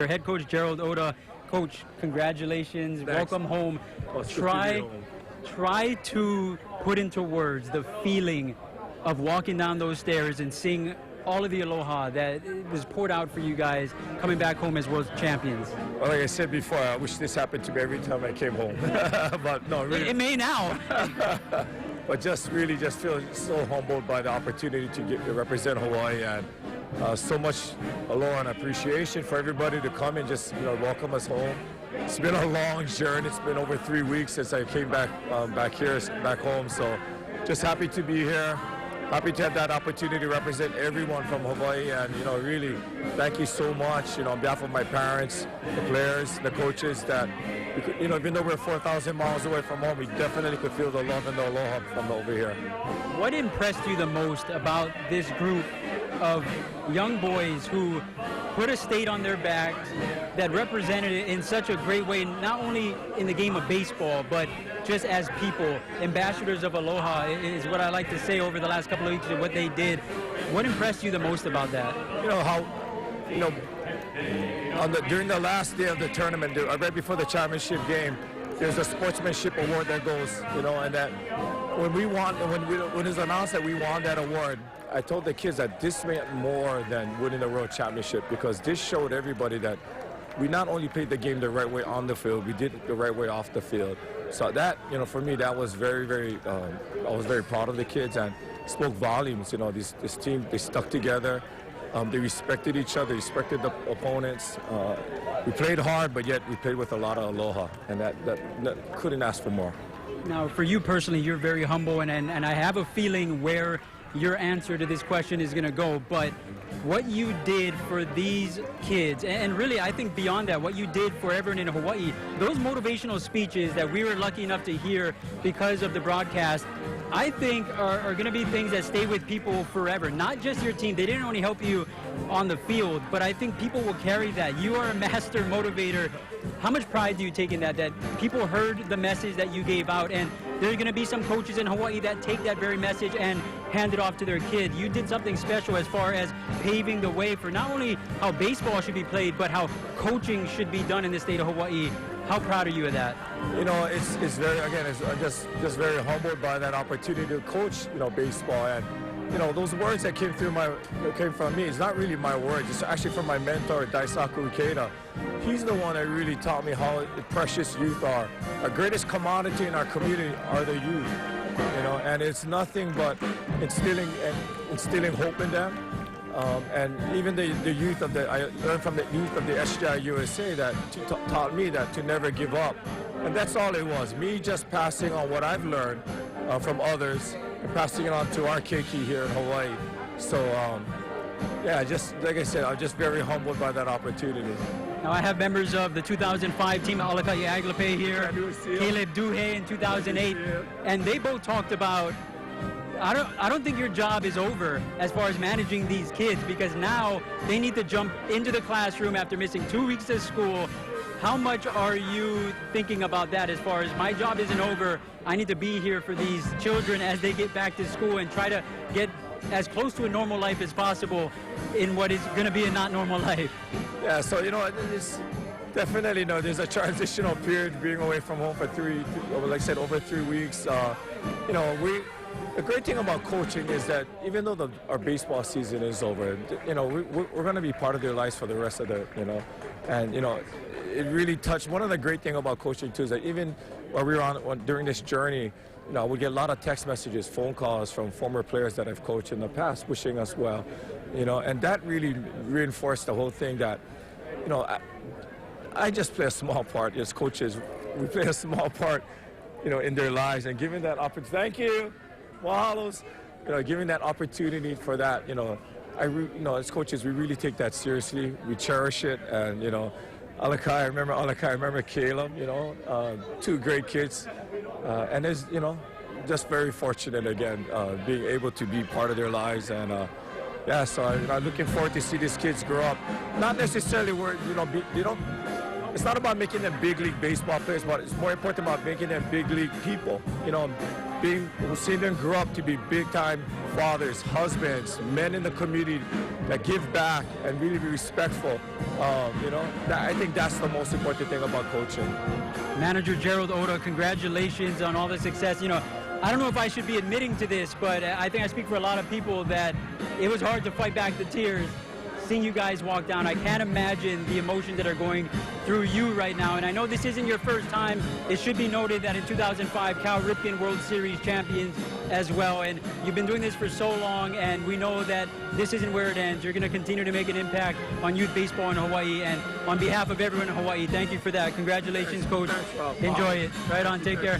Head coach Gerald Oda. Coach, congratulations. Thanks. Welcome home. Oh, it's good to be home. Try to put into words the feeling of walking down those stairs and seeing all of the aloha that was poured out for you guys coming back home as world champions. Well, like I said before, I wish this happened to me every time I came home. But no, really. It may now. But just really just feel so humbled by the opportunity to get to represent Hawaii, and so much aloha and appreciation for everybody to come and just welcome us home. It's been a long journey. It's been over 3 weeks since I came back back home. So just happy to be here. Happy to have that opportunity to represent everyone from Hawaii, and really thank you so much on behalf of my parents, the players, the coaches, that even though we're 4,000 miles away from home, we definitely could feel the love and the aloha from over here. What impressed you the most about this group of young boys who put a state on their backs, that represented it in such a great way, not only in the game of baseball, but just as people, ambassadors of aloha is what I like to say over the last couple of weeks of what they did. What impressed you the most about that? During the last day of the tournament, right before the championship game, there's a sportsmanship award that goes, and that when it was announced that we won that award, I told the kids that this meant more than winning the world championship, because this showed everybody that we not only played the game the right way on the field, we did it the right way off the field. So that, for me, that was very, very, I was very proud of the kids, and spoke volumes. This team, they stuck together. They respected each other, respected the opponents. We played hard, but yet we played with a lot of aloha, and that couldn't ask for more. Now, for you personally, you're very humble, and I have a feeling where your answer to this question is going to go, but what you did for these kids, and really I think beyond that, what you did for everyone in Hawaii, those motivational speeches that we were lucky enough to hear because of the broadcast, I think are going to be things that stay with people forever. Not just your team. They didn't only help you on the field, but I think people will carry that. You are a master motivator. How much pride do you take in that people heard the message that you gave out, and there are going to be some coaches in Hawaii that take that very message and hand it off to their kid. You did something special as far as paving the way for not only how baseball should be played, but how coaching should be done in the state of Hawaii. How proud are you of that? It's very, again, I'm just very humbled by that opportunity to coach, baseball. And, those words that came from me, it's not really my words. It's actually from my mentor, Daisaku Ikeda. He's the one that really taught me how precious youth are. Our greatest commodity in our community are the youth, and it's nothing but instilling hope in them. And even the youth I learned from the youth of the SGI USA that taught me that to never give up. And that's all it was, me just passing on what I've learned from others and passing it on to our keiki here in Hawaii. So, yeah, just like I said, I'm just very humbled by that opportunity. Now I have members of the 2005 team, Alakai Aglape here, Caleb Duhe in 2008, and they both talked about, I don't think your job is over as far as managing these kids, because now they need to jump into the classroom after missing 2 weeks of school. How much are you thinking about that as far as my job isn't over, I need to be here for these children as they get back to school and try to get as close to a normal life as possible in what is going to be a not normal life? Yeah, so it's definitely, there's a transitional period being away from home for like I said, over 3 weeks. The great thing about coaching is that even though our baseball season is over, we're going to be part of their lives for the rest of and it really touched. One of the great things about coaching too is that even while we were during this journey, we get a lot of text messages, phone calls from former players that I've coached in the past wishing us well, and that really reinforced the whole thing that, I just play a small part as coaches. We play a small part, in their lives, and giving that opportunity. Thank you. Mahalos, giving that opportunity for that, as coaches, we really take that seriously. We cherish it, and Alakai, I remember Caleb, two great kids, and it's, just very fortunate again, being able to be part of their lives, and yeah, so I'm looking forward to see these kids grow up. Not necessarily where it's not about making them big league baseball players, but it's more important about making them big league people. Seeing them grow up to be big time fathers, husbands, men in the community that give back and really be respectful. I think that's the most important thing about coaching. Manager Gerald Oda, congratulations on all the success. I don't know if I should be admitting to this, but I think I speak for a lot of people that it was hard to fight back the tears seeing you guys walk down. I can't imagine the emotions that are going through you right now. And I know this isn't your first time. It should be noted that in 2005, Cal Ripken World Series champions as well. And you've been doing this for so long, and we know that this isn't where it ends. You're going to continue to make an impact on youth baseball in Hawaii. And on behalf of everyone in Hawaii, thank you for that. Congratulations, Coach. Enjoy it. Right on. Take care.